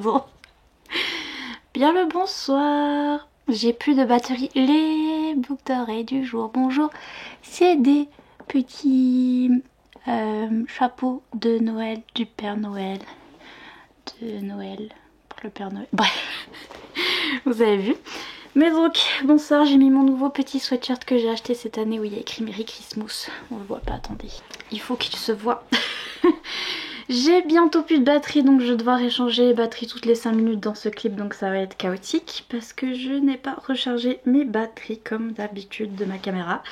Pardon. Bien le bonsoir. J'ai plus de batterie. Les boucles d'oreilles du jour. Bonjour. C'est des petits chapeaux de Noël du Père Noël. De Noël pour le Père Noël. Bref. Vous avez vu. Mais donc, bonsoir, j'ai mis mon nouveau petit sweatshirt que j'ai acheté cette année où il y a écrit Merry Christmas. On le voit pas, attendez. Il faut qu'il se voit. J'ai bientôt plus de batterie, donc je vais devoir échanger les batteries toutes les 5 minutes dans ce clip, donc ça va être chaotique parce que je n'ai pas rechargé mes batteries comme d'habitude de ma caméra.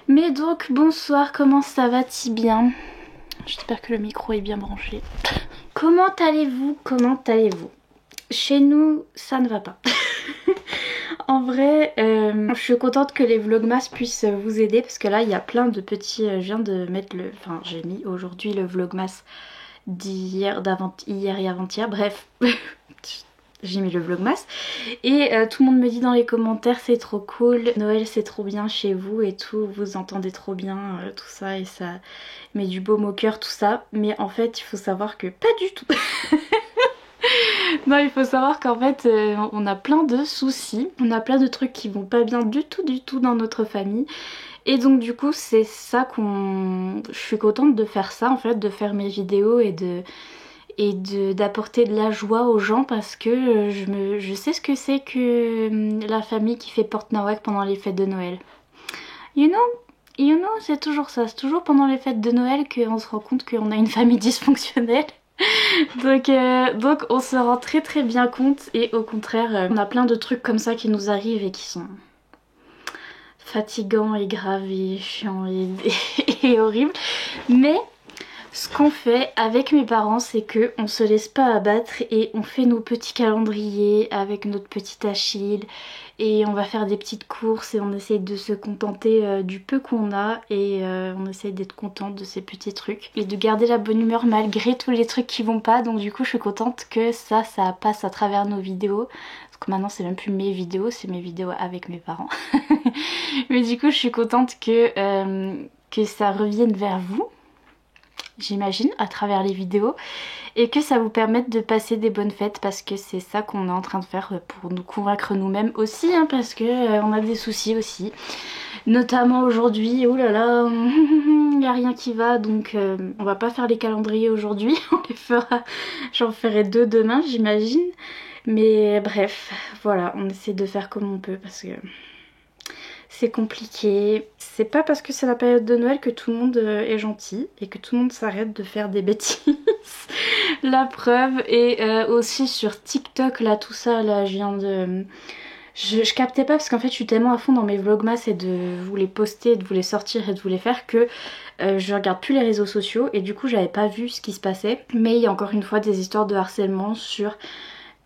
Mais donc, bonsoir, comment ça va si bien? J'espère que le micro est bien branché. Comment allez-vous? Comment allez-vous? Chez nous, ça ne va pas. En vrai, je suis contente que les vlogmas puissent vous aider parce que là, il y a plein de petits... je viens de mettre le... Enfin, j'ai mis aujourd'hui le vlogmas d'hier, hier et avant-hier, bref. J'ai mis le vlogmas. Et tout le monde me dit dans les commentaires, c'est trop cool, Noël c'est trop bien chez vous et tout, vous entendez trop bien tout ça et ça met du baume au cœur, tout ça. Mais en fait, il faut savoir que pas du tout. Non, il faut savoir qu'en fait on a plein de soucis, on a plein de trucs qui vont pas bien du tout dans notre famille. Et donc du coup c'est ça qu'on... Je suis contente de faire ça en fait, de faire mes vidéos et d'apporter de la joie aux gens parce que je sais ce que c'est que la famille qui fait porte nawak pendant les fêtes de Noël. You know, c'est toujours ça, c'est toujours pendant les fêtes de Noël qu'on se rend compte qu'on a une famille dysfonctionnelle. Donc on se rend très bien compte et au contraire on a plein de trucs comme ça qui nous arrivent et qui sont fatigants et graves et chiants et horribles. Mais ce qu'on fait avec mes parents, c'est que on se laisse pas abattre et on fait nos petits calendriers avec notre petit Achille et on va faire des petites courses et on essaye de se contenter du peu qu'on a et on essaye d'être contente de ces petits trucs et de garder la bonne humeur malgré tous les trucs qui vont pas. Donc du coup je suis contente que ça passe à travers nos vidéos. Parce que maintenant c'est même plus mes vidéos, c'est mes vidéos avec mes parents. Mais du coup je suis contente que ça revienne vers vous, j'imagine, à travers les vidéos, et que ça vous permette de passer des bonnes fêtes parce que c'est ça qu'on est en train de faire pour nous convaincre nous-mêmes aussi, hein, parce que on a des soucis aussi. Notamment aujourd'hui, oh là là, il n'y a rien qui va, donc on va pas faire les calendriers aujourd'hui, on les fera, j'en ferai 2 demain j'imagine. Mais bref, voilà, on essaie de faire comme on peut parce que c'est compliqué. C'est pas parce que c'est la période de Noël que tout le monde est gentil et que tout le monde s'arrête de faire des bêtises. La preuve. Et aussi sur TikTok, là, tout ça, là, je viens de... Je captais pas parce qu'en fait je suis tellement à fond dans mes vlogmas et de vous les poster, de vous les sortir et de vous les faire que je regarde plus les réseaux sociaux et du coup j'avais pas vu ce qui se passait. Mais il y a encore une fois des histoires de harcèlement sur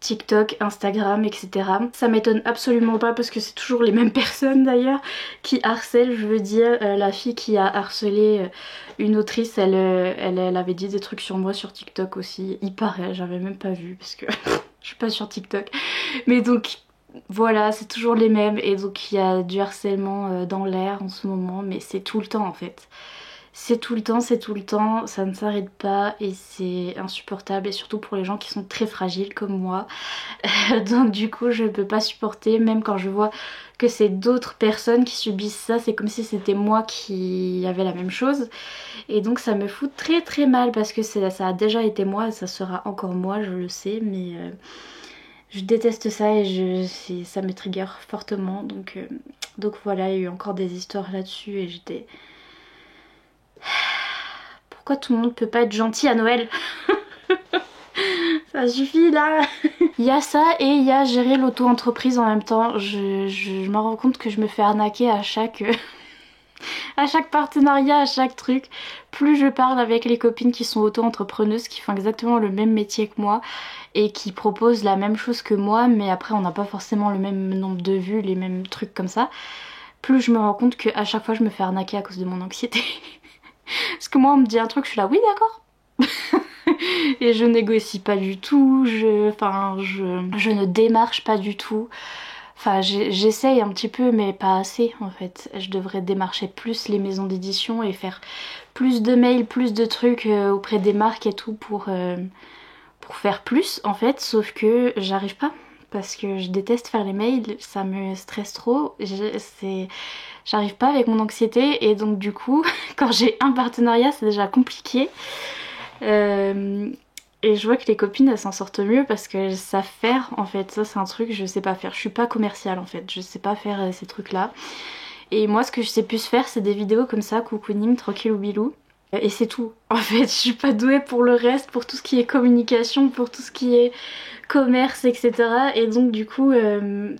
TikTok, Instagram, etc. Ça m'étonne absolument pas parce que c'est toujours les mêmes personnes d'ailleurs qui harcèlent. Je veux dire, la fille qui a harcelé une autrice, elle avait dit des trucs sur moi sur TikTok aussi. Il paraît, j'avais même pas vu parce que je suis pas sur TikTok. Mais donc voilà, c'est toujours les mêmes et donc il y a du harcèlement dans l'air en ce moment, mais c'est tout le temps en fait. C'est tout le temps, ça ne s'arrête pas et c'est insupportable et surtout pour les gens qui sont très fragiles comme moi. Donc du coup je ne peux pas supporter, même quand je vois que c'est d'autres personnes qui subissent ça, c'est comme si c'était moi qui avait la même chose. Et donc ça me fout très mal parce que ça a déjà été moi et ça sera encore moi, je le sais, mais... je déteste ça et ça me trigger fortement. Donc voilà, il y a eu encore des histoires là-dessus et j'étais... Pourquoi tout le monde peut pas être gentil à Noël? Ça suffit là. Il y a ça et il y a gérer l'auto-entreprise en même temps. Je me rends compte que je me fais arnaquer à chaque... à chaque partenariat, à chaque truc. Plus je parle avec les copines qui sont auto-entrepreneuses, qui font exactement le même métier que moi et qui proposent la même chose que moi, mais après on n'a pas forcément le même nombre de vues, les mêmes trucs comme ça, plus je me rends compte qu'à chaque fois je me fais arnaquer à cause de mon anxiété. Parce que moi on me dit un truc, je suis là oui d'accord. Et je négocie pas du tout, je ne démarche pas du tout. Enfin j'essaye un petit peu mais pas assez en fait. Je devrais démarcher plus les maisons d'édition et faire plus de mails, plus de trucs auprès des marques et tout pour faire plus en fait, sauf que j'arrive pas. Parce que je déteste faire les mails, ça me stresse trop, j'arrive pas avec mon anxiété et donc du coup quand j'ai un partenariat c'est déjà compliqué. Et je vois que les copines elles s'en sortent mieux parce qu'elles savent faire en fait, ça c'est un truc que je sais pas faire, je suis pas commerciale en fait, je sais pas faire ces trucs là. Et moi ce que je sais plus faire c'est des vidéos comme ça, cocooning, tranquille ou bilou. Et c'est tout. En fait, je suis pas douée pour le reste, pour tout ce qui est communication, pour tout ce qui est commerce, etc. Et donc du coup,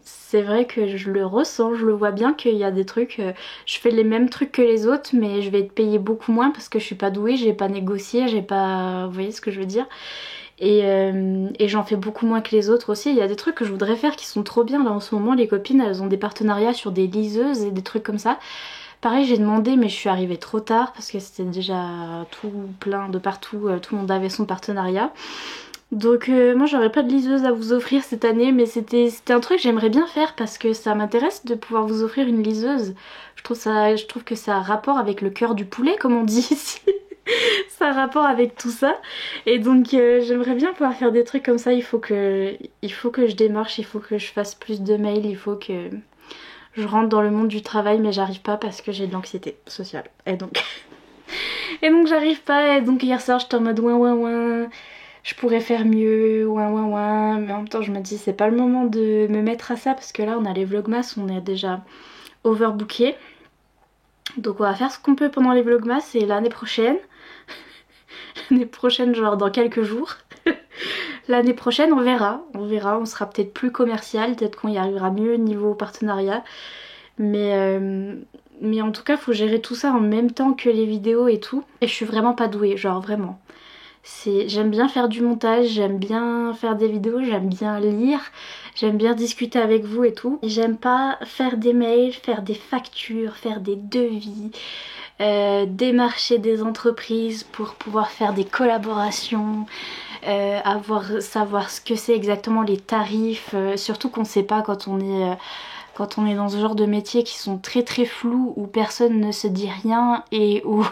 c'est vrai que je le ressens, je le vois bien qu'il y a des trucs, je fais les mêmes trucs que les autres, mais je vais être payée beaucoup moins parce que je suis pas douée, j'ai pas négocié, j'ai pas... Vous voyez ce que je veux dire? Et j'en fais beaucoup moins que les autres aussi. Il y a des trucs que je voudrais faire qui sont trop bien. Là en ce moment, les copines, elles ont des partenariats sur des liseuses et des trucs comme ça. Pareil, j'ai demandé mais je suis arrivée trop tard parce que c'était déjà tout plein de partout, tout le monde avait son partenariat. Donc moi j'aurais pas de liseuse à vous offrir cette année, mais c'était un truc que j'aimerais bien faire parce que ça m'intéresse de pouvoir vous offrir une liseuse. Je trouve que ça a rapport avec le cœur du poulet comme on dit ici. Ça a rapport avec tout ça. Et donc j'aimerais bien pouvoir faire des trucs comme ça, il faut que je démarche, il faut que je fasse plus de mails, il faut que je rentre dans le monde du travail mais j'arrive pas parce que j'ai de l'anxiété sociale. Et donc j'arrive pas et donc hier soir j'étais en mode ouin ouin ouin. Je pourrais faire mieux, ouin ouin ouin. Mais en même temps je me dis c'est pas le moment de me mettre à ça parce que là on a les vlogmas, on est déjà overbooké. Donc on va faire ce qu'on peut pendant les vlogmas et l'année prochaine. L'année prochaine genre dans quelques jours. L'année prochaine on verra, on sera peut-être plus commercial, peut-être qu'on y arrivera mieux niveau partenariat. Mais en tout cas faut gérer tout ça en même temps que les vidéos et tout. Et je suis vraiment pas douée, genre vraiment. J'aime bien faire du montage, j'aime bien faire des vidéos, j'aime bien lire, j'aime bien discuter avec vous et tout. J'aime pas faire des mails, faire des factures, faire des devis, démarcher des entreprises pour pouvoir faire des collaborations, savoir ce que c'est exactement les tarifs, surtout qu'on sait pas quand on est dans ce genre de métiers qui sont très très flous, où personne ne se dit rien et où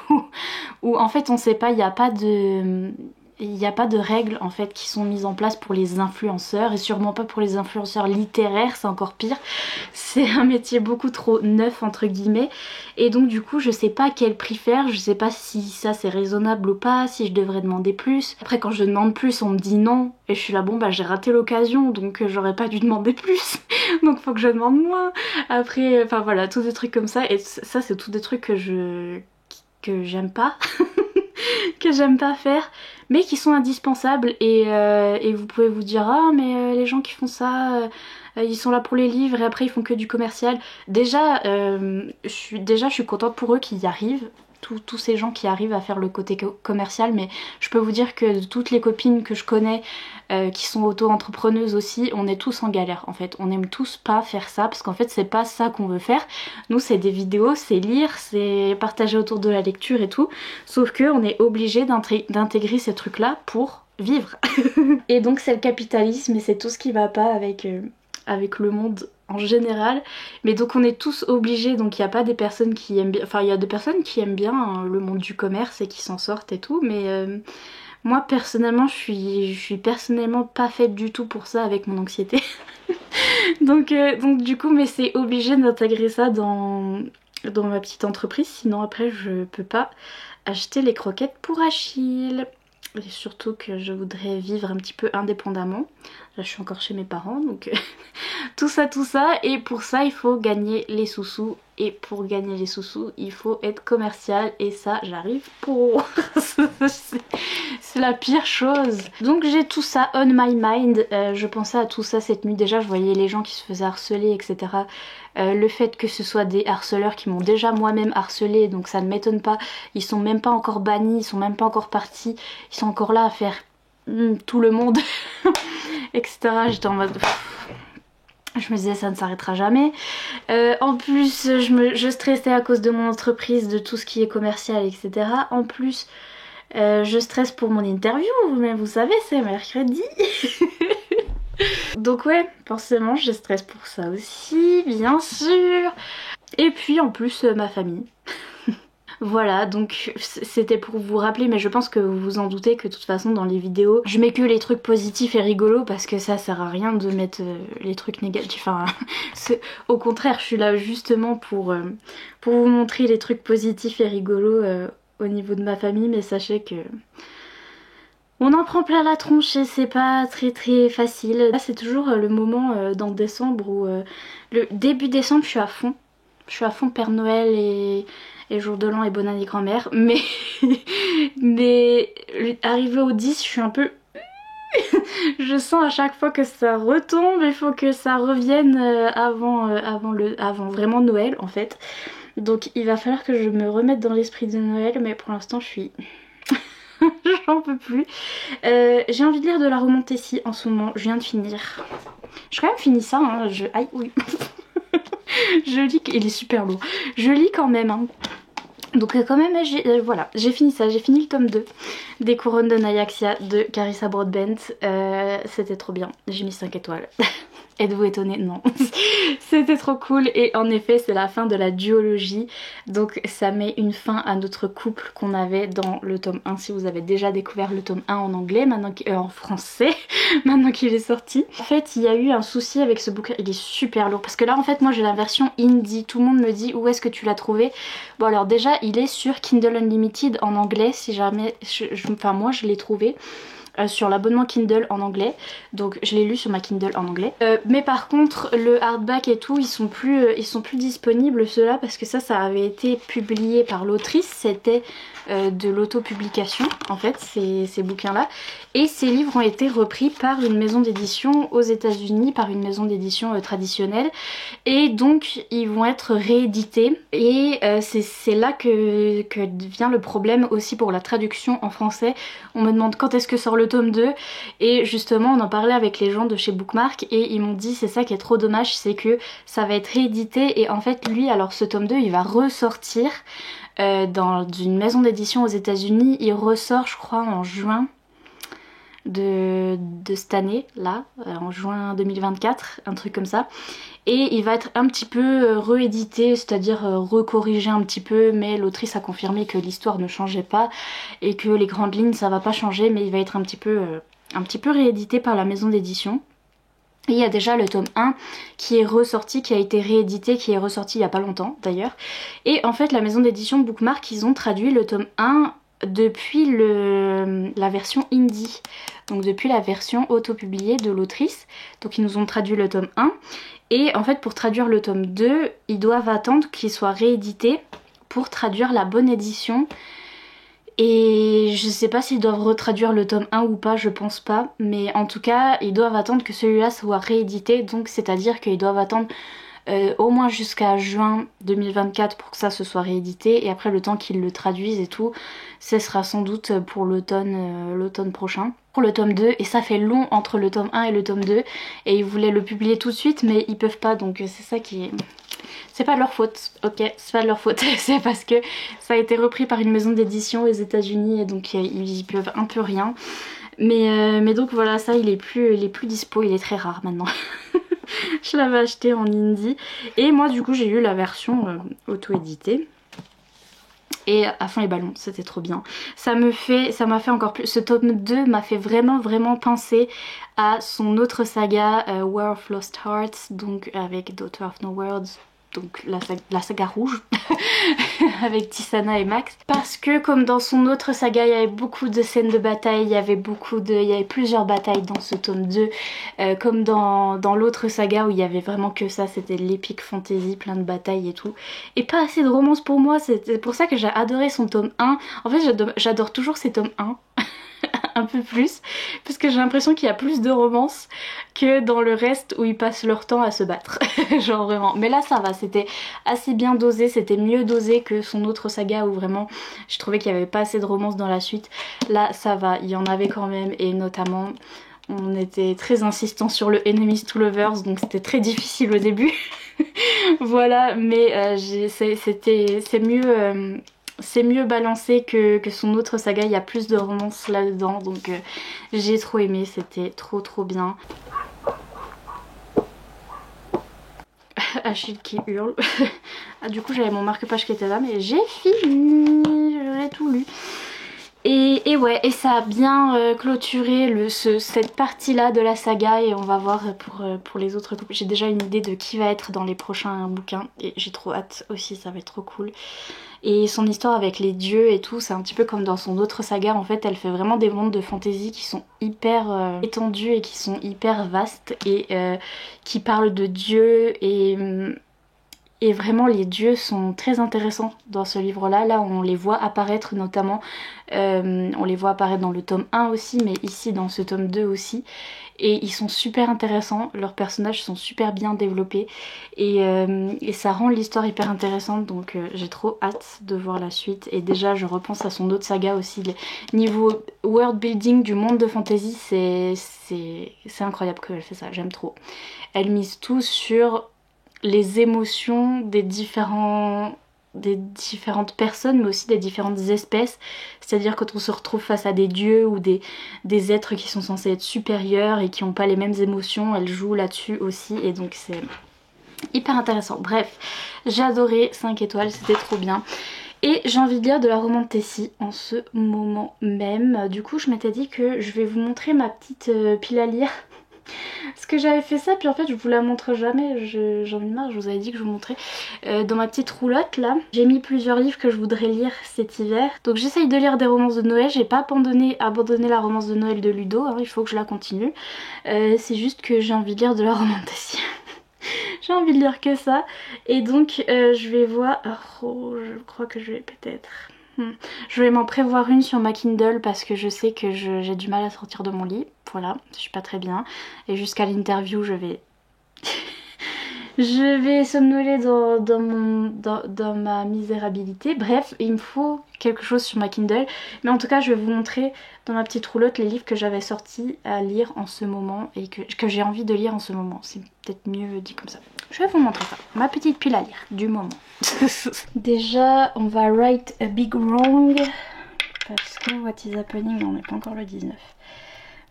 en fait on sait pas, il n'y a pas de règles en fait qui sont mises en place pour les influenceurs et sûrement pas pour les influenceurs littéraires, c'est encore pire. C'est un métier beaucoup trop neuf entre guillemets et donc du coup je sais pas quel prix faire, je sais pas si ça c'est raisonnable ou pas, si je devrais demander plus. Après quand je demande plus on me dit non et je suis là bon bah j'ai raté l'occasion donc j'aurais pas dû demander plus donc faut que je demande moins. Après enfin voilà tous des trucs comme ça et ça c'est tous des trucs que j'aime pas. Que j'aime pas faire mais qui sont indispensables et vous pouvez vous dire ah mais les gens qui font ça ils sont là pour les livres et après ils font que du commercial. Déjà je suis contente pour eux qui y arrivent, tous ces gens qui arrivent à faire le côté commercial, mais je peux vous dire que toutes les copines que je connais qui sont auto-entrepreneuses aussi, on est tous en galère en fait, on aime tous pas faire ça parce qu'en fait c'est pas ça qu'on veut faire. Nous c'est des vidéos, c'est lire, c'est partager autour de la lecture et tout, sauf que on est obligé d'intégrer ces trucs là pour vivre. Et donc c'est le capitalisme et c'est tout ce qui va pas avec le monde en général, mais donc on est tous obligés, donc il n'y a pas des personnes qui aiment bien, enfin il y a des personnes qui aiment bien hein, le monde du commerce et qui s'en sortent et tout, mais moi personnellement je suis personnellement pas faite du tout pour ça avec mon anxiété. donc du coup mais c'est obligé d'intégrer ça dans ma petite entreprise, sinon après je peux pas acheter les croquettes pour Achille. Et surtout que je voudrais vivre un petit peu indépendamment. Là je suis encore chez mes parents donc tout ça et pour ça il faut gagner les sous-sous et pour gagner les sous-sous il faut être commercial et ça j'arrive pour c'est la pire chose. Donc j'ai tout ça on my mind, je pensais à tout ça cette nuit, déjà je voyais les gens qui se faisaient harceler etc. Le fait que ce soit des harceleurs qui m'ont déjà moi-même harcelé donc ça ne m'étonne pas, ils sont même pas encore bannis, ils sont même pas encore partis, ils sont encore là à faire tout le monde etc. J'étais en mode je me disais ça ne s'arrêtera jamais. En plus je stressais à cause de mon entreprise, de tout ce qui est commercial etc. En plus je stresse pour mon interview, mais vous savez c'est mercredi. Donc ouais forcément je stresse pour ça aussi bien sûr. Et puis en plus ma famille. Voilà, donc c'était pour vous rappeler, mais je pense que vous vous en doutez que de toute façon dans les vidéos je mets que les trucs positifs et rigolos parce que ça sert à rien de mettre les trucs négatifs. Enfin, au contraire, je suis là justement pour vous montrer les trucs positifs et rigolos au niveau de ma famille, mais sachez que on en prend plein la tronche et c'est pas très facile. Là c'est toujours le moment dans décembre où le début décembre je suis à fond. Je suis à fond Père Noël et jour de l'an et bonne année grand-mère. Mais arrivé au 10 je suis un peu... je sens à chaque fois que ça retombe, il faut que ça revienne avant vraiment Noël en fait. Donc il va falloir que je me remette dans l'esprit de Noël, mais pour l'instant je suis... j'en peux plus. J'ai envie de lire de la Romantécie en ce moment, je viens de finir. J'ai quand même fini ça, hein. Aïe, oui. Je lis, il est super lourd. Je lis quand même, hein. Donc quand même, voilà, j'ai fini ça, j'ai fini le tome 2 des Couronnes de Nyaxia de Carissa Broadbent. C'était trop bien, j'ai mis 5 étoiles. Êtes-vous étonnés? Non. C'était trop cool et en effet c'est la fin de la duologie. Donc ça met une fin à notre couple qu'on avait dans le tome 1. Si vous avez déjà découvert le tome 1 en anglais, maintenant en français, maintenant qu'il est sorti. En fait il y a eu un souci avec ce bouquin, il est super lourd. Parce que là en fait moi j'ai la version indie. Tout le monde me dit où est-ce que tu l'as trouvé. Bon alors déjà il est sur Kindle Unlimited en anglais si jamais, enfin moi je l'ai trouvé. Sur l'abonnement Kindle en anglais, donc je l'ai lu sur ma Kindle en anglais, mais par contre le hardback et tout ils sont plus disponibles ceux-là parce que ça avait été publié par l'autrice, c'était de l'autopublication en fait ces bouquins là, et ces livres ont été repris par une maison d'édition aux États-Unis, par une maison d'édition traditionnelle, et donc ils vont être réédités et c'est là que vient le problème aussi pour la traduction en français. On me demande quand est-ce que sort le tome 2 et justement on en parlait avec les gens de chez Bookmark et ils m'ont dit c'est ça qui est trop dommage, c'est que ça va être réédité et en fait lui alors ce tome 2 il va ressortir dans une maison d'édition aux États-Unis. Il ressort je crois en juin de cette année là, en juin 2024, un truc comme ça, et il va être un petit peu réédité, c'est-à-dire recorrigé un petit peu, mais l'autrice a confirmé que l'histoire ne changeait pas et que les grandes lignes ça va pas changer, mais il va être un petit peu réédité par la maison d'édition. Et il y a déjà le tome 1 qui est ressorti, qui a été réédité, qui est ressorti il y a pas longtemps d'ailleurs. Et en fait la maison d'édition Bookmark ils ont traduit le tome 1 depuis la version indie, donc depuis la version auto-publiée de l'autrice. Donc ils nous ont traduit le tome 1 et en fait pour traduire le tome 2 ils doivent attendre qu'il soit réédité pour traduire la bonne édition. Et je sais pas s'ils doivent retraduire le tome 1 ou pas, je pense pas, mais en tout cas ils doivent attendre que celui-là soit réédité, donc c'est à dire qu'ils doivent attendre au moins jusqu'à juin 2024 pour que ça se soit réédité, et après le temps qu'ils le traduisent et tout, ce sera sans doute pour l'automne prochain, pour le tome 2, et ça fait long entre le tome 1 et le tome 2, et ils voulaient le publier tout de suite mais ils peuvent pas, donc c'est ça qui est... C'est pas de leur faute, ok, c'est pas de leur faute, c'est parce que ça a été repris par une maison d'édition aux États-Unis et donc ils peuvent un peu rien. Mais donc voilà, ça il est plus dispo, il est très rare maintenant. Je l'avais acheté en indie et moi du coup j'ai eu la version auto-éditée. Et à fond les ballons, c'était trop bien. Ça m'a fait encore plus... Ce tome 2 m'a fait vraiment penser à son autre saga, War of Lost Hearts, donc avec Daughter of No Worlds, donc la saga rouge avec Tisana et Max, parce que comme dans son autre saga il y avait beaucoup de scènes de bataille, il y avait plusieurs batailles dans ce tome 2, comme dans l'autre saga où il y avait vraiment que ça, c'était l'épique fantasy, plein de batailles et tout, et pas assez de romance pour moi. C'est pour ça que j'ai adoré son tome 1. En fait j'adore toujours ces tomes 1 un peu plus, parce que j'ai l'impression qu'il y a plus de romance que dans le reste où ils passent leur temps à se battre. Genre vraiment. Mais là ça va, c'était assez bien dosé, c'était mieux dosé que son autre saga où vraiment je trouvais qu'il n'y avait pas assez de romance dans la suite. Là ça va, il y en avait quand même, et notamment on était très insistant sur le Enemies to Lovers, donc c'était très difficile au début. Voilà, mais c'est mieux balancé que son autre saga, il y a plus de romance là-dedans, donc j'ai trop aimé, c'était trop bien. Achille qui hurle. Ah, du coup j'avais mon marque-page qui était là mais j'ai fini, je l'ai tout lu. Et ouais, et ça a bien clôturé cette partie là de la saga et on va voir pour les autres couples. J'ai déjà une idée de qui va être dans les prochains bouquins et j'ai trop hâte aussi, ça va être trop cool. Et son histoire avec les dieux et tout, c'est un petit peu comme dans son autre saga, en fait elle fait vraiment des mondes de fantasy qui sont hyper étendus et qui sont hyper vastes et qui parlent de dieux et vraiment les dieux sont très intéressants dans ce livre là. Là on les voit apparaître notamment, on les voit apparaître dans le tome 1 aussi mais ici dans ce tome 2 aussi. Et ils sont super intéressants, leurs personnages sont super bien développés et ça rend l'histoire hyper intéressante donc j'ai trop hâte de voir la suite. Et déjà je repense à son autre saga aussi, niveau world building du monde de fantasy c'est incroyable qu'elle fait ça, j'aime trop. Elle mise tout sur les émotions des différentes personnes mais aussi des différentes espèces, c'est-à-dire quand on se retrouve face à des dieux ou des êtres qui sont censés être supérieurs et qui n'ont pas les mêmes émotions, elle joue là-dessus aussi et donc c'est hyper intéressant. Bref, j'ai adoré, 5 étoiles, c'était trop bien. Et j'ai envie de lire de la romantasy en ce moment même. Du coup je m'étais dit que je vais vous montrer ma petite pile à lire. Parce que j'avais fait ça puis en fait je vous la montre jamais, j'en ai marre, je vous avais dit que je vous montrais. Dans ma petite roulotte là, j'ai mis plusieurs livres que je voudrais lire cet hiver. Donc j'essaye de lire des romances de Noël, j'ai pas abandonné la romance de Noël de Ludo, hein, il faut que je la continue. C'est juste que j'ai envie de lire de la romantasy. J'ai envie de lire que ça. Et donc je vais voir, oh, je crois que je vais peut-être... Je vais m'en prévoir une sur ma Kindle parce que je sais que j'ai du mal à sortir de mon lit. Voilà, je suis pas très bien. Et jusqu'à l'interview, je vais... je vais somnoler dans ma misérabilité. Bref, il me faut quelque chose sur ma Kindle. Mais en tout cas, je vais vous montrer dans ma petite roulotte les livres que j'avais sortis à lire en ce moment et que j'ai envie de lire en ce moment. C'est peut-être mieux dit comme ça. Je vais vous montrer ça. Ma petite pile à lire du moment. Déjà, on va write a big wrong. Parce que what is happening, on n'est pas encore le 19.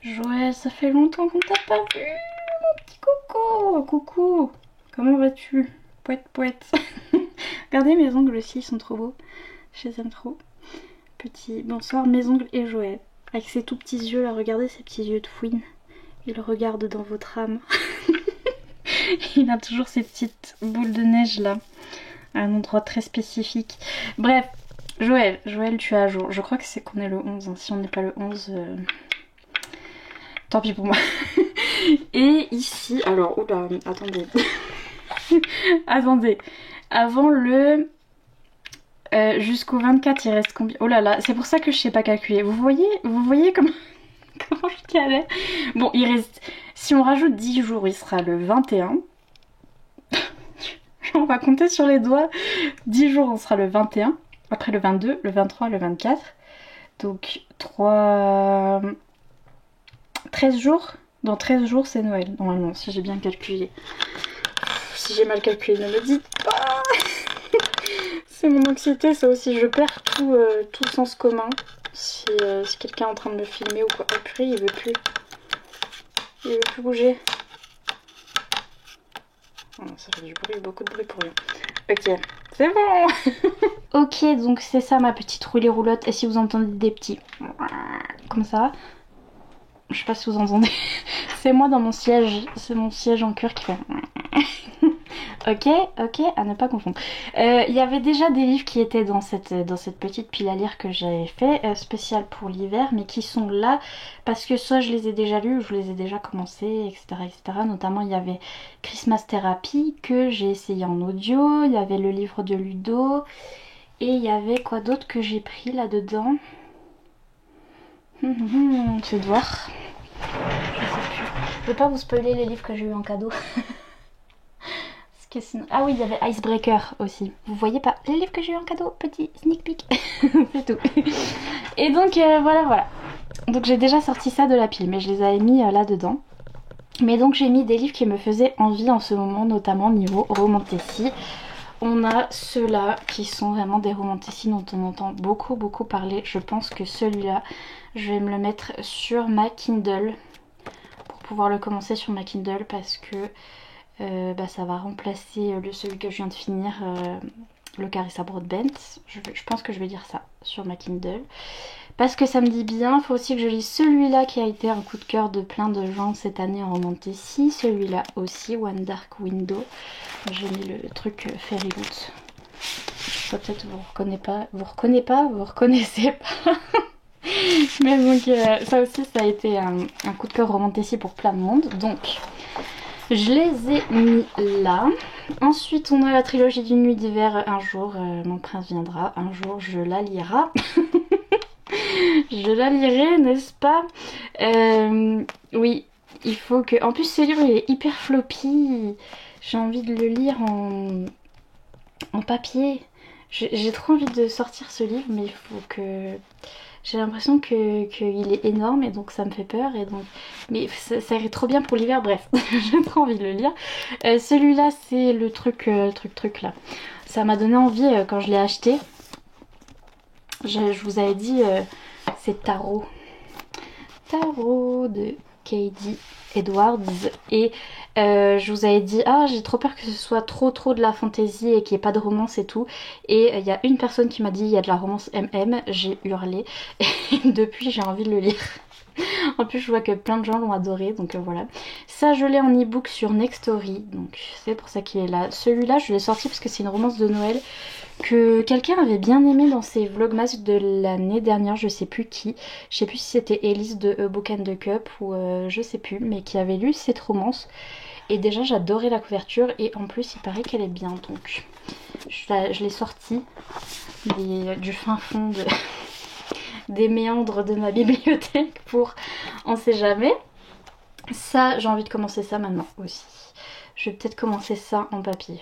Joël, ça fait longtemps qu'on t'a pas vu, mon petit coco. Coucou. Comment vas-tu? Pouette pouette. Regardez mes ongles aussi, ils sont trop beaux. Je les aime trop. Petit bonsoir mes ongles et Joël. Avec ses tout petits yeux là, regardez ses petits yeux de fouine. Il regarde dans votre âme. Il a toujours ces petites boules de neige là. À un endroit très spécifique. Bref, Joël, tu es à jour. Je crois que c'est qu'on est le 11. Hein. Si on n'est pas le 11, tant pis pour moi. Et ici, alors, oula, attendez. Attendez. Avant le... jusqu'au 24, il reste combien? Oh là là, c'est pour ça que je sais pas calculer. Vous voyez comment je galère. Bon, il reste... Si on rajoute 10 jours, il sera le 21. On va compter sur les doigts. 10 jours, on sera le 21. Après le 22, le 23, le 24. Donc 13 jours. Dans 13 jours, c'est Noël, normalement, si j'ai bien calculé. Si j'ai mal calculé, ne me dites pas. C'est mon anxiété, ça aussi. Je perds tout sens commun. Si quelqu'un est en train de me filmer ou quoi. Oh purée, il veut plus. Il veut plus bouger. Oh, ça fait du bruit, beaucoup de bruit pour lui. Ok, c'est bon. Ok, donc c'est ça ma petite roulotte. Et si vous entendez des petits... comme ça... Je sais pas si vous entendez. C'est moi dans mon siège. C'est mon siège en cuir qui fait... Ok, à ne pas confondre. Il y avait déjà des livres qui étaient dans cette petite pile à lire que j'avais fait, spécial pour l'hiver, mais qui sont là parce que soit je les ai déjà lus, ou je les ai déjà commencés, etc., etc. Notamment il y avait Christmas Therapy que j'ai essayé en audio, il y avait le livre de Ludo, et il y avait quoi d'autre que j'ai pris là-dedans. Je vais voir. Je sais plus. Je vais pas vous spoiler les livres que j'ai eu en cadeau. Ah oui, il y avait Icebreaker aussi. Vous voyez pas les livres que j'ai eu en cadeau, petit sneak peek. C'est tout. Et donc voilà. Donc j'ai déjà sorti ça de la pile, mais je les avais mis là-dedans. Mais donc j'ai mis des livres qui me faisaient envie en ce moment, notamment niveau romantasy. On a ceux-là qui sont vraiment des romantasy dont on entend beaucoup parler. Je pense que celui-là, je vais me le mettre sur ma Kindle pour pouvoir le commencer sur ma Kindle parce que ça va remplacer celui que je viens de finir, le Carissa Broadbent. Je pense que je vais lire ça sur ma Kindle. Parce que ça me dit bien, il faut aussi que je lise celui-là qui a été un coup de cœur de plein de gens cette année en romantasy. Celui-là aussi, One Dark Window. J'ai mis le truc Fairy Roots. Peut-être vous reconnaissez pas. Mais donc ça aussi ça a été un coup de cœur romantasy pour plein de monde. Donc je les ai mis là. Ensuite on a la trilogie d'une nuit d'hiver. Un jour mon prince viendra. Un jour je la lirai. Je la lirai, n'est-ce pas? Oui, il faut que... En plus ce livre il est hyper floppy. J'ai envie de le lire en papier. J'ai trop envie de sortir ce livre, mais il faut que... J'ai l'impression qu'il est énorme et donc ça me fait peur. Et donc... Mais ça irait trop bien pour l'hiver, bref. J'ai trop envie de le lire. Celui-là, c'est le truc là. Ça m'a donné envie quand je l'ai acheté. Je vous avais dit, c'est Tarot. Tarot de Katie Edwards. Et je vous avais dit, ah j'ai trop peur que ce soit trop de la fantaisie et qu'il n'y ait pas de romance et tout. Et il y a une personne qui m'a dit, il y a de la romance MM. J'ai hurlé. Et depuis j'ai envie de le lire. En plus je vois que plein de gens l'ont adoré, donc voilà. Ça je l'ai en e-book sur Nextory, donc c'est pour ça qu'il est là. Celui-là je l'ai sorti parce que c'est une romance de Noël que quelqu'un avait bien aimé dans ses vlogmas de l'année dernière, je sais plus qui. Je sais plus si c'était Elise de A Book and the Cup ou je sais plus, mais qui avait lu cette romance. Et déjà j'adorais la couverture et en plus il paraît qu'elle est bien, donc je l'ai sortie du fin fond de... des méandres de ma bibliothèque pour on sait jamais. Ça j'ai envie de commencer ça maintenant aussi. Je vais peut-être commencer ça en papier.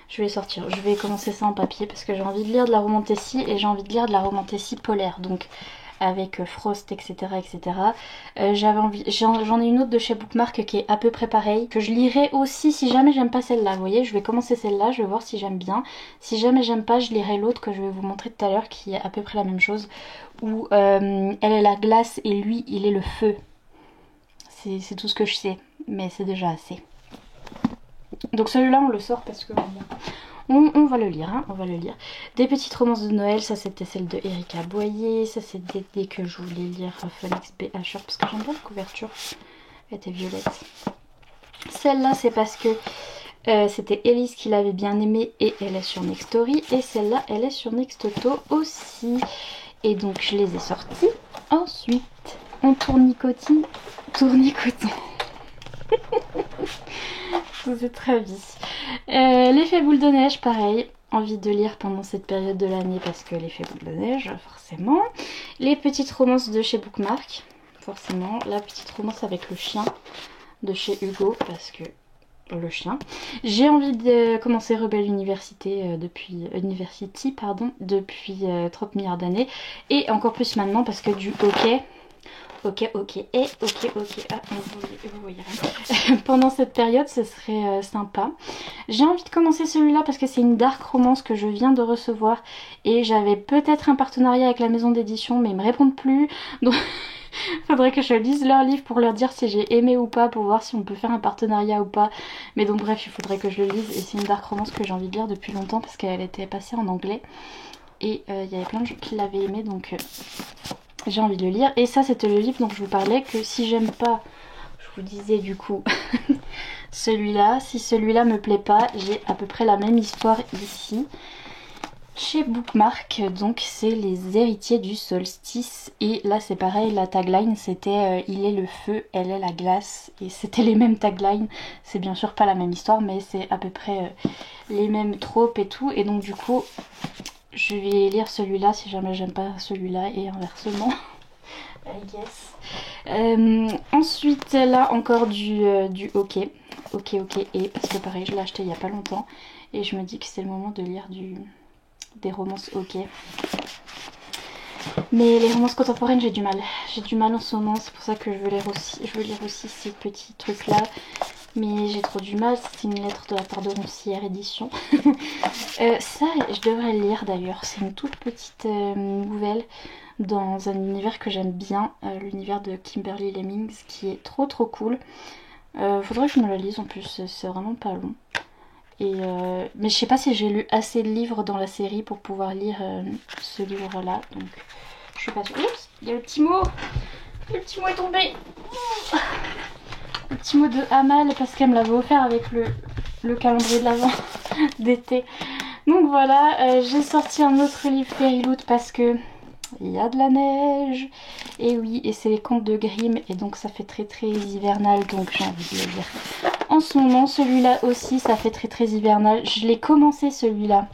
Je vais sortir, je vais commencer ça en papier parce que j'ai envie de lire de la romantasy et j'ai envie de lire de la romantasy polaire, donc avec Frost, etc. etc. J'en ai une autre de chez Bookmark qui est à peu près pareille, que je lirai aussi si jamais j'aime pas celle-là. Vous voyez, je vais commencer celle-là, je vais voir si j'aime bien. Si jamais j'aime pas, je lirai l'autre que je vais vous montrer tout à l'heure qui est à peu près la même chose, où elle est la glace et lui il est le feu. C'est tout ce que je sais, mais c'est déjà assez. Donc celui-là on le sort parce que on va le lire, hein, on va le lire. Des petites romances de Noël, ça c'était celle de Erika Boyer, ça c'est dès que je voulais lire Phoenix B. Asher parce que j'aime bien la couverture, elle était violette. Celle-là c'est parce que c'était Elise qui l'avait bien aimée et elle est sur Nextory, et celle-là elle est sur Nextoto aussi. Et donc je les ai sorties. Ensuite on tournicotin. C'est très vite. L'effet boule de neige, pareil. Envie de lire pendant cette période de l'année parce que l'effet boule de neige, forcément. Les petites romances de chez Bookmark, forcément. La petite romance avec le chien de chez Hugo parce que le chien. J'ai envie de commencer Rebelle University depuis 30 milliards d'années. Et encore plus maintenant parce que du hockey. Ok, ah, vous voyez rien. Pendant cette période, ce serait sympa. J'ai envie de commencer celui-là parce que c'est une dark romance que je viens de recevoir. Et j'avais peut-être un partenariat avec la maison d'édition, mais ils me répondent plus. Donc, faudrait que je lise leur livre pour leur dire si j'ai aimé ou pas, pour voir si on peut faire un partenariat ou pas. Mais donc bref, il faudrait que je le lise. Et c'est une dark romance que j'ai envie de lire depuis longtemps parce qu'elle était passée en anglais. Et il y avait plein de gens qui l'avaient aimé, donc... j'ai envie de le lire. Et ça c'était le livre dont je vous parlais, que si j'aime pas, je vous disais du coup celui-là, si celui-là me plaît pas, j'ai à peu près la même histoire ici chez Bookmark. Donc c'est Les Héritiers du Solstice. Et là c'est pareil, la tagline c'était il est le feu, elle est la glace. Et c'était les mêmes taglines. C'est bien sûr pas la même histoire, mais c'est à peu près les mêmes tropes et tout. Et donc du coup je vais lire celui-là si jamais j'aime pas celui-là et inversement. I guess. Ensuite là encore du hockey. Ok, et parce que pareil je l'ai acheté il y a pas longtemps. Et je me dis que c'est le moment de lire des romances hockey. Mais les romances contemporaines j'ai du mal. J'ai du mal en ce moment, c'est pour ça que je veux lire aussi ces petits trucs là. Mais j'ai trop du mal, c'est une lettre de la part de Roncière Édition. Ça, je devrais le lire d'ailleurs. C'est une toute petite nouvelle dans un univers que j'aime bien, l'univers de Kimberly Lemmings, qui est trop cool. Faudrait que je me la lise en plus, c'est vraiment pas long. Mais je sais pas si j'ai lu assez de livres dans la série pour pouvoir lire ce livre-là, donc je suis pas sûre. Oups, il y a le petit mot. Le petit mot est tombé. Le petit mot de Amal parce qu'elle me l'avait offert avec le calendrier de l'Avent d'été. Donc voilà, j'ai sorti un autre livre Fairyloot parce que il y a de la neige. Et oui, et c'est les contes de Grimm et donc ça fait très très hivernal, donc j'ai envie de le lire. En ce moment, celui-là aussi, ça fait très très hivernal. Je l'ai commencé celui-là.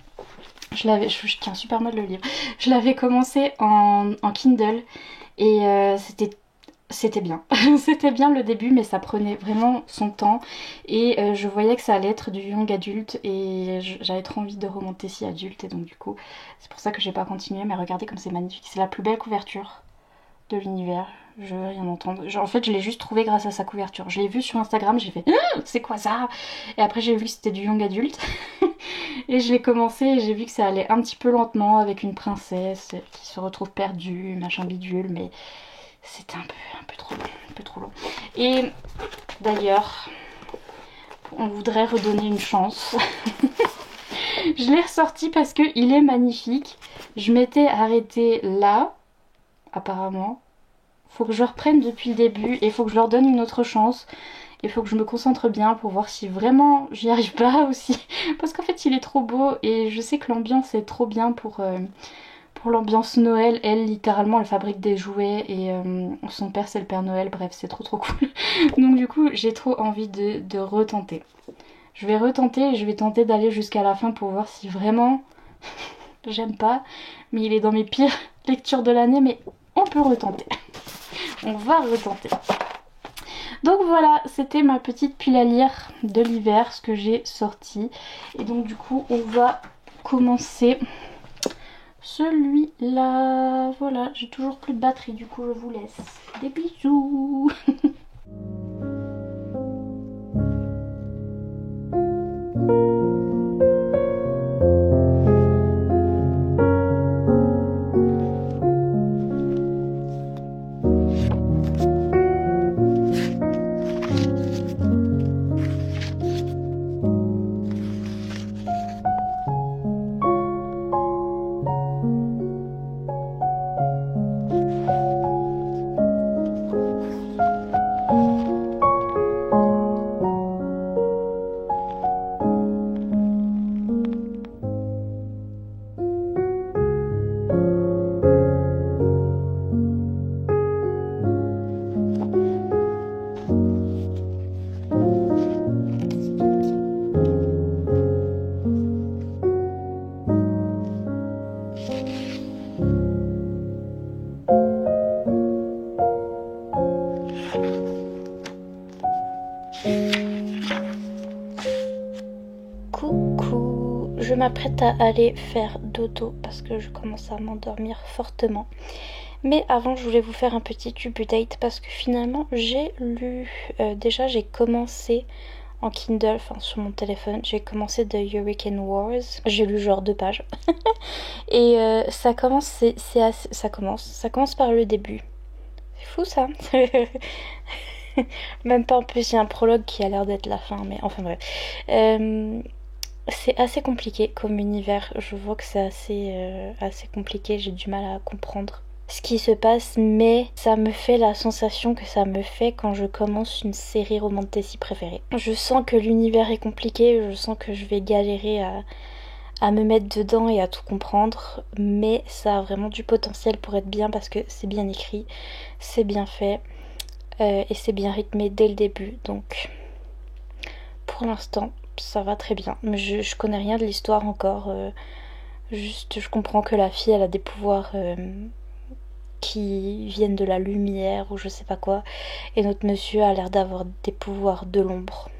Je tiens super mal le livre. Je l'avais commencé en Kindle et c'était bien. C'était bien le début, mais ça prenait vraiment son temps. Et je voyais que ça allait être du young adulte. Et j'avais trop envie de remonter si adulte. Et donc du coup, c'est pour ça que j'ai pas continué. Mais regardez comme c'est magnifique. C'est la plus belle couverture de l'univers. Je veux rien entendre. En fait, je l'ai juste trouvé grâce à sa couverture. Je l'ai vu sur Instagram, j'ai fait c'est quoi ça? Et après, j'ai vu que c'était du young adulte. Et je l'ai commencé et j'ai vu que ça allait un petit peu lentement avec une princesse qui se retrouve perdue, machin bidule. Mais c'était un peu trop long, un peu trop long. Et d'ailleurs, on voudrait redonner une chance. Je l'ai ressorti parce qu'il est magnifique. Je m'étais arrêtée là, apparemment. Faut que je reprenne depuis le début et faut que je leur donne une autre chance. Il faut que je me concentre bien pour voir si vraiment j'y arrive pas aussi. Parce qu'en fait il est trop beau et je sais que l'ambiance est trop bien pour l'ambiance Noël. Elle littéralement elle fabrique des jouets et son père c'est le Père Noël. Bref c'est trop cool. Donc du coup j'ai trop envie de retenter. Je vais retenter et je vais tenter d'aller jusqu'à la fin pour voir si vraiment j'aime pas. Mais il est dans mes pires lectures de l'année, mais on peut retenter. On va retenter. Donc voilà, c'était ma petite pile à lire de l'hiver, ce que j'ai sorti. Et donc du coup, on va commencer celui-là. Voilà, j'ai toujours plus de batterie, du coup je vous laisse. Des bisous. Coucou, je m'apprête à aller faire dodo parce que je commence à m'endormir fortement. Mais avant, je voulais vous faire un petit update parce que finalement, j'ai lu... déjà, j'ai commencé en Kindle, enfin sur mon téléphone, j'ai commencé The Hurricane Wars. J'ai lu genre 2 pages. Et ça commence, ça commence par le début. C'est fou ça. Même pas en plus, il y a un prologue qui a l'air d'être la fin, mais enfin bref. C'est assez compliqué comme univers, je vois que c'est assez compliqué, j'ai du mal à comprendre ce qui se passe, mais ça me fait la sensation que ça me fait quand je commence une série romantasy préférée. Je sens que l'univers est compliqué, je sens que je vais galérer à me mettre dedans et à tout comprendre, mais ça a vraiment du potentiel pour être bien parce que c'est bien écrit, c'est bien fait et c'est bien rythmé dès le début, donc pour l'instant ça va très bien. Mais je connais rien de l'histoire encore, juste je comprends que la fille elle a des pouvoirs qui viennent de la lumière ou je sais pas quoi, et notre monsieur a l'air d'avoir des pouvoirs de l'ombre.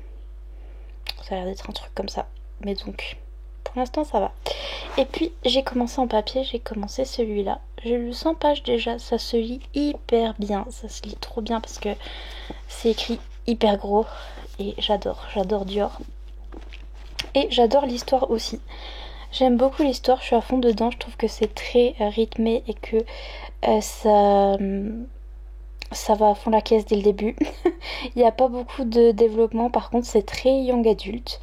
Ça a l'air d'être un truc comme ça, mais donc pour l'instant ça va. Et puis j'ai commencé en papier, j'ai commencé celui-là, j'ai lu 100 pages déjà, ça se lit hyper bien, ça se lit trop bien parce que c'est écrit hyper gros et j'adore Dior. Et j'adore l'histoire aussi. J'aime beaucoup l'histoire, je suis à fond dedans, je trouve que c'est très rythmé et que ça va à fond la caisse dès le début. Il n'y a pas beaucoup de développement, par contre c'est très young adulte,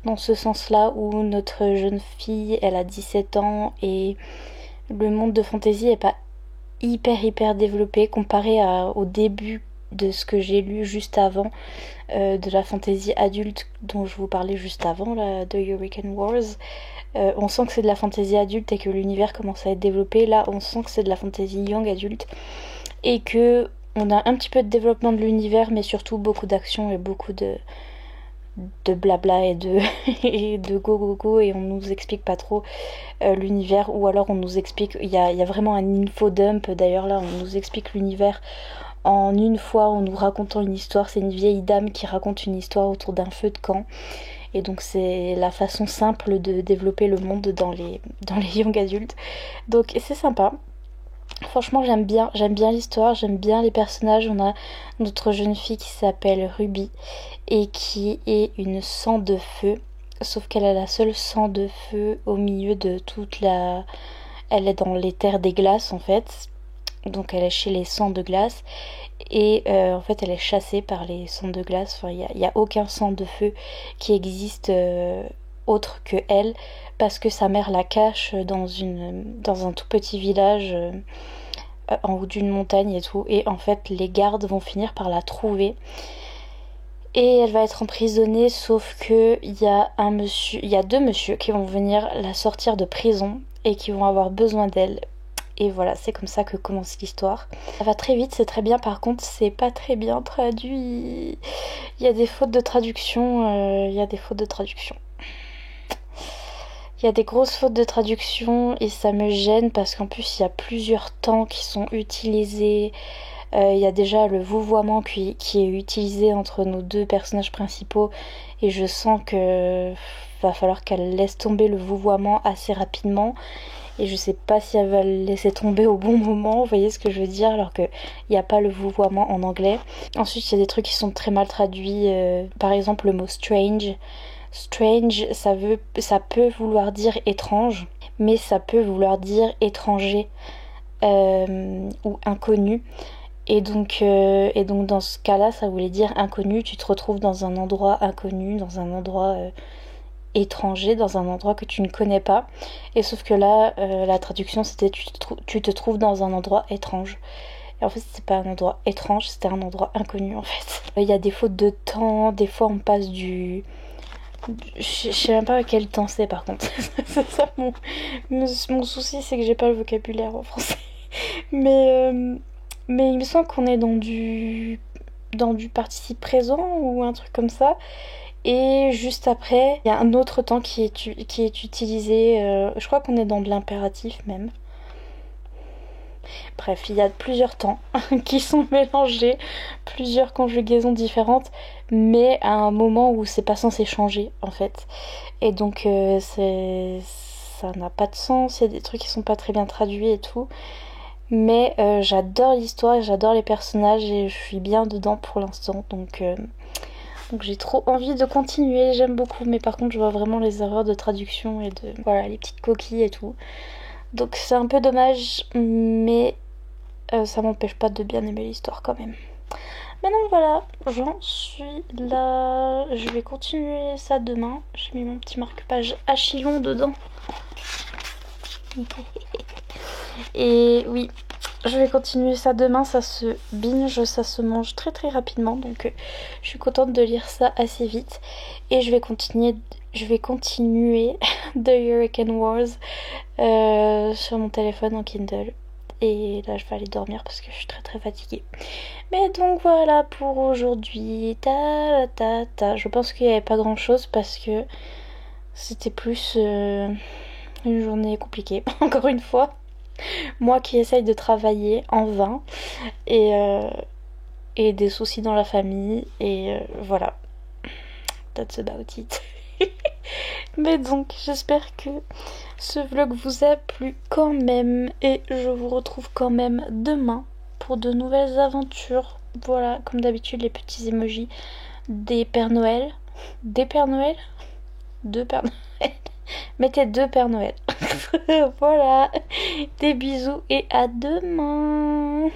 dans ce sens-là où notre jeune fille, elle a 17 ans et le monde de fantasy est pas hyper développé comparé au début de ce que j'ai lu juste avant, de la fantasy adulte dont je vous parlais juste avant, là, de Hurricane Wars. On sent que c'est de la fantasy adulte et que l'univers commence à être développé. Là, on sent que c'est de la fantasy young adulte et que on a un petit peu de développement de l'univers, mais surtout beaucoup d'action et beaucoup de blabla et de, et de go et on nous explique pas trop l'univers, ou alors on nous explique, il y a vraiment un infodump d'ailleurs là, on nous explique l'univers en une fois en nous racontant une histoire. C'est une vieille dame qui raconte une histoire autour d'un feu de camp. Et donc c'est la façon simple de développer le monde dans les young adultes. Donc c'est sympa. Franchement j'aime bien l'histoire, j'aime bien les personnages. On a notre jeune fille qui s'appelle Ruby et qui est une sang de feu. Sauf qu'elle a la seule sang de feu au milieu de toute la... Elle est dans les terres des glaces en fait. Donc elle est chez les sangs de glace. Et en fait elle est chassée par les sangs de glace. Enfin il n'y a aucun sang de feu qui existe autre que elle. Parce que sa mère la cache dans un tout petit village en haut d'une montagne et tout. Et en fait les gardes vont finir par la trouver. Et elle va être emprisonnée, sauf que il y a deux messieurs qui vont venir la sortir de prison et qui vont avoir besoin d'elle. Et voilà, c'est comme ça que commence l'histoire. Ça va très vite, c'est très bien, par contre c'est pas très bien traduit. Il y a des fautes de traduction, il y a des grosses fautes de traduction et ça me gêne parce qu'en plus il y a plusieurs temps qui sont utilisés. Il y a déjà le vouvoiement qui est utilisé entre nos deux personnages principaux et je sens que va falloir qu'elle laisse tomber le vouvoiement assez rapidement et je sais pas si elle va le laisser tomber au bon moment, vous voyez ce que je veux dire, alors qu'il n'y a pas le vouvoiement en anglais. Ensuite il y a des trucs qui sont très mal traduits, par exemple le mot strange. Strange ça peut vouloir dire étrange, mais ça peut vouloir dire étranger ou inconnu. Et donc dans ce cas-là, ça voulait dire inconnu, tu te retrouves dans un endroit inconnu, dans un endroit étranger, dans un endroit que tu ne connais pas. Et sauf que là, la traduction c'était tu te trouves dans un endroit étrange. Et en fait, c'est pas un endroit étrange, c'était un endroit inconnu en fait. Il y a des fautes de temps, des fois on passe je sais même pas à quel temps c'est par contre. C'est ça mon souci, c'est que j'ai pas le vocabulaire en français. Mais il me semble qu'on est dans du participe présent ou un truc comme ça. Et juste après, il y a un autre temps qui est utilisé. Je crois qu'on est dans de l'impératif même. Bref, il y a plusieurs temps qui sont mélangés, plusieurs conjugaisons différentes, mais à un moment où c'est pas censé changer en fait. Et donc ça n'a pas de sens, il y a des trucs qui sont pas très bien traduits et tout. Mais j'adore l'histoire et j'adore les personnages et je suis bien dedans pour l'instant. Donc j'ai trop envie de continuer, j'aime beaucoup. Mais par contre je vois vraiment les erreurs de traduction et voilà, les petites coquilles et tout. Donc c'est un peu dommage, mais ça m'empêche pas de bien aimer l'histoire quand même. Mais donc voilà, j'en suis là. Je vais continuer ça demain. J'ai mis mon petit marque-page Achillon dedans. Et oui, je vais continuer ça demain, ça se binge, ça se mange très rapidement, donc je suis contente de lire ça assez vite. Et je vais continuer The Hurricane Wars sur mon téléphone en Kindle. Et là je vais aller dormir parce que je suis très fatiguée. Mais donc voilà pour aujourd'hui. Je pense qu'il n'y avait pas grand chose parce que c'était plus une journée compliquée, encore une fois. Moi qui essaye de travailler en vain et des soucis dans la famille et voilà, that's about it. Mais donc j'espère que ce vlog vous a plu quand même et je vous retrouve quand même demain pour de nouvelles aventures. Voilà, comme d'habitude les petits emojis des Pères Noël. Des Pères Noël? Deux Pères Noël. Mettez 2 Pères Noël. Voilà, des bisous et à demain.